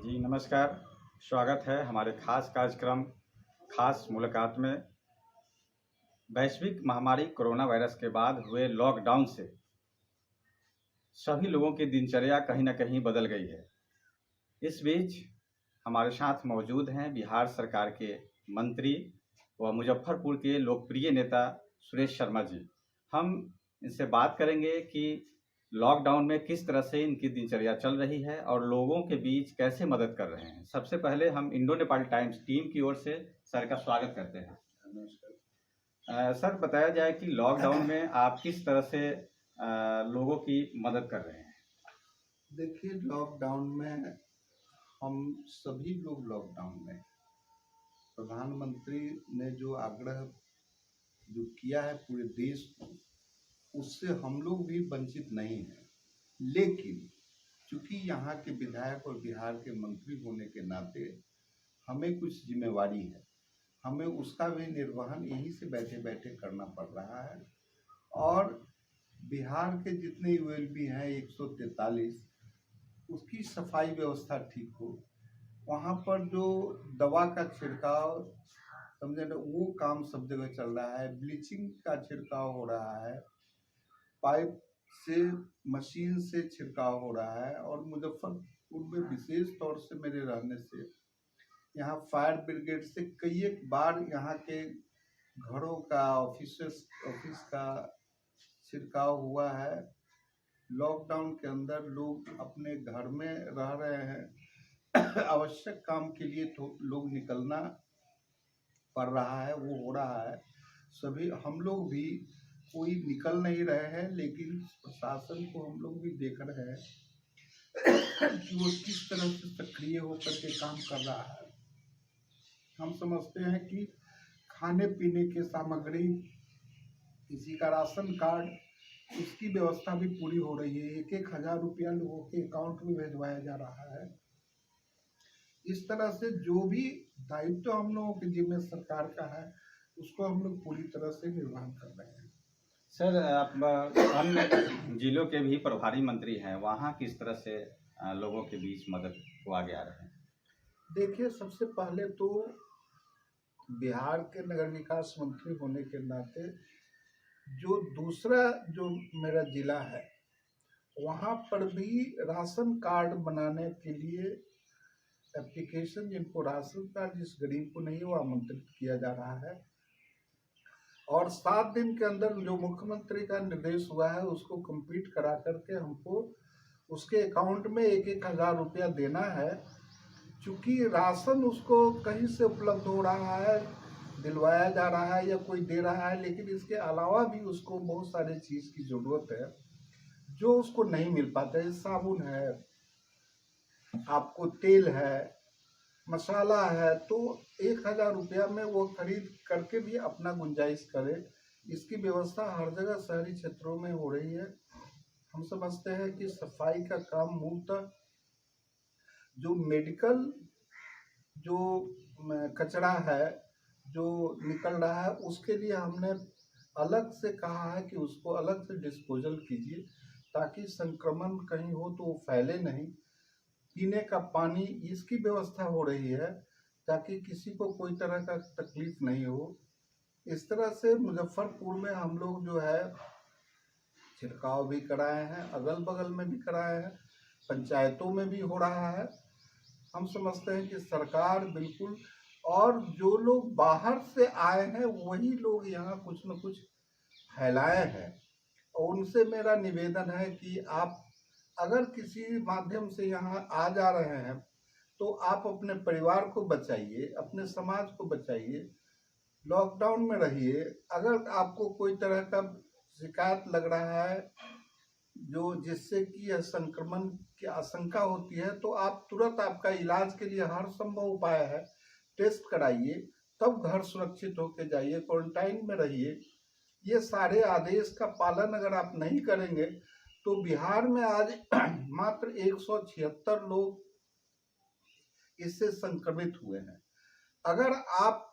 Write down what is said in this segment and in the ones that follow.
जी नमस्कार। स्वागत है हमारे खास कार्यक्रम खास मुलाकात में। वैश्विक महामारी कोरोना वायरस के बाद हुए लॉकडाउन से सभी लोगों की दिनचर्या कहीं न कहीं बदल गई है। इस बीच हमारे साथ मौजूद हैं बिहार सरकार के मंत्री व मुजफ्फरपुर के लोकप्रिय नेता सुरेश शर्मा जी। हम इनसे बात करेंगे कि लॉकडाउन में किस तरह से इनकी दिनचर्या चल रही है और लोगों के बीच कैसे मदद कर रहे हैं। सबसे पहले हम इंडो नेपाल टाइम्स टीम की ओर से सर का स्वागत करते हैं। सर, बताया जाए कि लॉकडाउन में आप किस तरह से लोगों की मदद कर रहे हैं। देखिए, लॉकडाउन में हम सभी लोग लॉकडाउन में प्रधानमंत्री ने जो आग्रह जो किया है पूरे देश को, उससे हम लोग भी वंचित नहीं हैं। लेकिन चूंकि यहाँ के विधायक और बिहार के मंत्री होने के नाते हमें कुछ जिम्मेवारी है, हमें उसका भी निर्वहन यहीं से बैठे बैठे करना पड़ रहा है। और बिहार के जितने यूएलबी हैं 143, उसकी सफाई व्यवस्था ठीक हो, वहाँ पर जो दवा का छिड़काव समझे ना, वो काम सब जगह चल रहा है। ब्लीचिंग का छिड़काव हो रहा है, पाइप से मशीन से छिड़काव हो रहा है। और मुजफ्फरपुर में विशेष तौर से मेरे रहने से यहाँ फायर ब्रिगेड से कई एक बार यहाँ के घरों का ऑफिस का छिड़काव हुआ है। लॉकडाउन के अंदर लोग अपने घर में रह रहे हैं आवश्यक काम के लिए तो लोग निकलना पड़ रहा है, वो हो रहा है। सभी हम लोग भी कोई निकल नहीं रहे हैं, लेकिन प्रशासन को हम लोग भी देख रहे हैं कि वो किस तरह से सक्रिय होकर के काम कर रहा है। हम समझते हैं कि खाने पीने की सामग्री, किसी का राशन कार्ड, उसकी व्यवस्था भी पूरी हो रही है। 1,000 रुपया लोगों के अकाउंट में भिजवाया जा रहा है। इस तरह से जो भी दायित्व हम लोगों के जिम्मे सरकार का है, उसको हम लोग पूरी तरह से निर्वहन कर रहे हैं। सर, आप अन्य जिलों के भी प्रभारी मंत्री हैं, वहाँ किस तरह से लोगों के बीच मदद को आगे आ रहे हैं। देखिए, सबसे पहले तो बिहार के नगर विकास मंत्री होने के नाते जो दूसरा जो मेरा जिला है, वहाँ पर भी राशन कार्ड बनाने के लिए एप्लीकेशन, जिनको राशन कार्ड जिस गरीब को नहीं, वो आमंत्रित किया जा रहा है। और 7 दिन के अंदर जो मुख्यमंत्री का निर्देश हुआ है, उसको कंप्लीट करा करके हमको उसके अकाउंट में 1,000 रुपया देना है। चूंकि राशन उसको कहीं से उपलब्ध हो रहा है, दिलवाया जा रहा है या कोई दे रहा है, लेकिन इसके अलावा भी उसको बहुत सारे चीज़ की ज़रूरत है जो उसको नहीं मिल पाता है। साबुन है, आपको तेल है, मसाला है, तो 1,000 रुपया में वो खरीद करके भी अपना गुंजाइश करे। इसकी व्यवस्था हर जगह शहरी क्षेत्रों में हो रही है। हम समझते हैं कि सफाई का काम मूलतः जो मेडिकल जो कचरा है जो निकल रहा है, उसके लिए हमने अलग से कहा है कि उसको अलग से डिस्पोजल कीजिए, ताकि संक्रमण कहीं हो तो वो फैले नहीं। पीने का पानी, इसकी व्यवस्था हो रही है ताकि किसी को कोई तरह का तकलीफ नहीं हो। इस तरह से मुजफ्फरपुर में हम लोग जो है छिड़काव भी कराए हैं, अगल बगल में भी कराए हैं, पंचायतों में भी हो रहा है। हम समझते हैं कि सरकार बिल्कुल, और जो लोग बाहर से आए हैं वही लोग यहाँ कुछ न कुछ फैलाए हैं। और उनसे मेरा निवेदन है कि आप अगर किसी माध्यम से यहाँ आ जा रहे हैं तो आप अपने परिवार को बचाइए, अपने समाज को बचाइए, लॉकडाउन में रहिए। अगर आपको कोई तरह का शिकायत लग रहा है जो जिससे कि यह संक्रमण की आशंका होती है, तो आप तुरंत, आपका इलाज के लिए हर संभव उपाय है, टेस्ट कराइए, तब घर सुरक्षित होकर जाइए, क्वारंटाइन में रहिए। ये सारे आदेश का पालन अगर आप नहीं करेंगे तो बिहार में आज मात्र 176 लोग इससे संक्रमित हुए हैं। अगर आप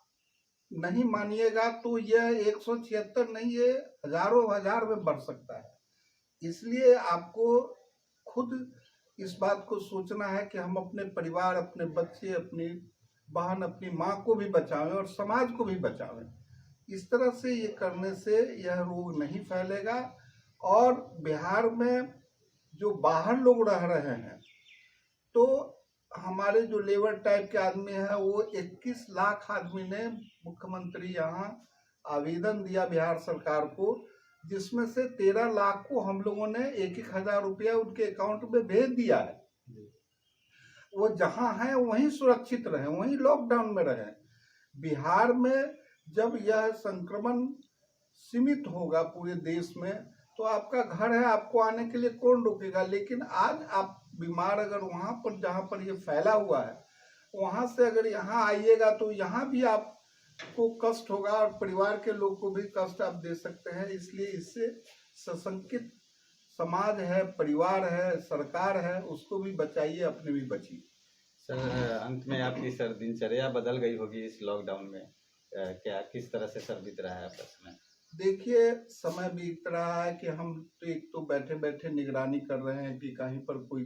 नहीं मानिएगा तो यह 176 नहीं, ये हजारों हजार में बढ़ सकता है। इसलिए आपको खुद इस बात को सोचना है कि हम अपने परिवार, अपने बच्चे, अपनी बहन, अपनी माँ को भी बचावें और समाज को भी बचावें। इस तरह से ये करने से यह रोग नहीं फैलेगा। और बिहार में जो बाहर लोग रह रहे हैं, तो हमारे जो लेबर टाइप के आदमी हैं, वो 21 लाख आदमी ने मुख्यमंत्री यहाँ आवेदन दिया बिहार सरकार को, जिसमें से 13 लाख को हम लोगों ने 1,000 रुपया उनके अकाउंट में भेज दिया है। वो जहाँ हैं वहीं सुरक्षित रहें, वहीं लॉकडाउन में रहें। बिहार में जब यह संक्रमण सीमित होगा पूरे देश में, तो आपका घर है, आपको आने के लिए कौन रोकेगा। लेकिन आज आप बीमार अगर वहाँ पर जहाँ पर ये फैला हुआ है, वहाँ से अगर यहाँ आइएगा तो यहाँ भी आपको कष्ट होगा और परिवार के लोग को भी कष्ट आप दे सकते हैं। इसलिए इससे सशंकित समाज है, परिवार है, सरकार है, उसको भी बचाइए, अपने भी बचिए। सर, अंत में आपकी सर दिनचर्या बदल गई होगी इस लॉकडाउन में, क्या किस तरह से सर बीत रहा है आपका समय? देखिए, समय बीत रहा है कि हम तो एक तो बैठे बैठे निगरानी कर रहे हैं कि कहीं पर कोई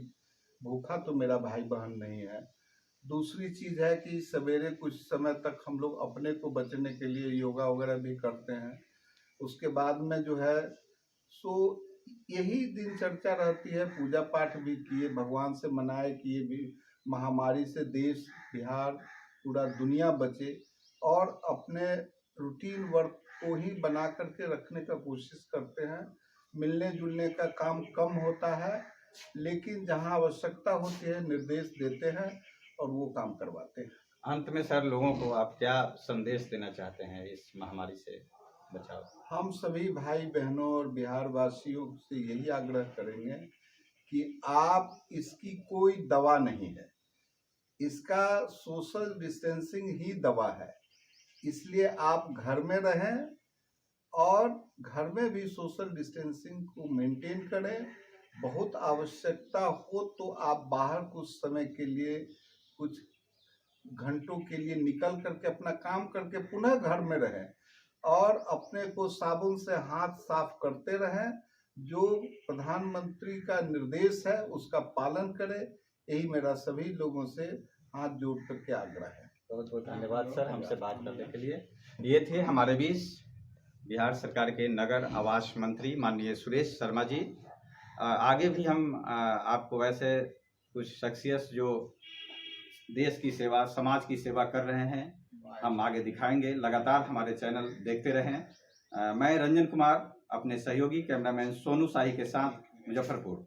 भूखा तो मेरा भाई बहन नहीं है। दूसरी चीज है कि सवेरे कुछ समय तक हम लोग अपने को बचने के लिए योगा वगैरह भी करते हैं। उसके बाद में जो है सो यही दिनचर्या रहती है, पूजा पाठ भी किए, भगवान से मनाए कि ये भी महामारी से देश, बिहार, पूरा दुनिया बचे। और अपने रूटीन वर्क को ही बना करके रखने का कोशिश करते हैं। मिलने जुलने का काम कम होता है, लेकिन जहां आवश्यकता होती है निर्देश देते हैं और वो काम करवाते हैं। अंत में सर, लोगों को आप क्या संदेश देना चाहते हैं इस महामारी से बचाव? हम सभी भाई बहनों और बिहार वासियों से यही आग्रह करेंगे कि आप, इसकी कोई दवा नहीं है, इसका सोशल डिस्टेंसिंग ही दवा है। इसलिए आप घर में रहें और घर में भी सोशल डिस्टेंसिंग को मेंटेन करें। बहुत आवश्यकता हो तो आप बाहर कुछ समय के लिए, कुछ घंटों के लिए निकल करके अपना काम करके पुनः घर में रहें और अपने को साबुन से हाथ साफ करते रहें। जो प्रधानमंत्री का निर्देश है उसका पालन करें। यही मेरा सभी लोगों से हाथ जोड़ करके आग्रह है। बहुत बहुत धन्यवाद सर, हमसे बात करने के लिए। ये थे हमारे बीच बिहार सरकार के नगर आवास मंत्री माननीय सुरेश शर्मा जी। आगे भी हम आपको वैसे कुछ शख्सियत जो देश की सेवा, समाज की सेवा कर रहे हैं, हम आगे दिखाएंगे। लगातार हमारे चैनल देखते रहें। मैं रंजन कुमार अपने सहयोगी कैमरामैन सोनू शाही के साथ मुजफ्फरपुर।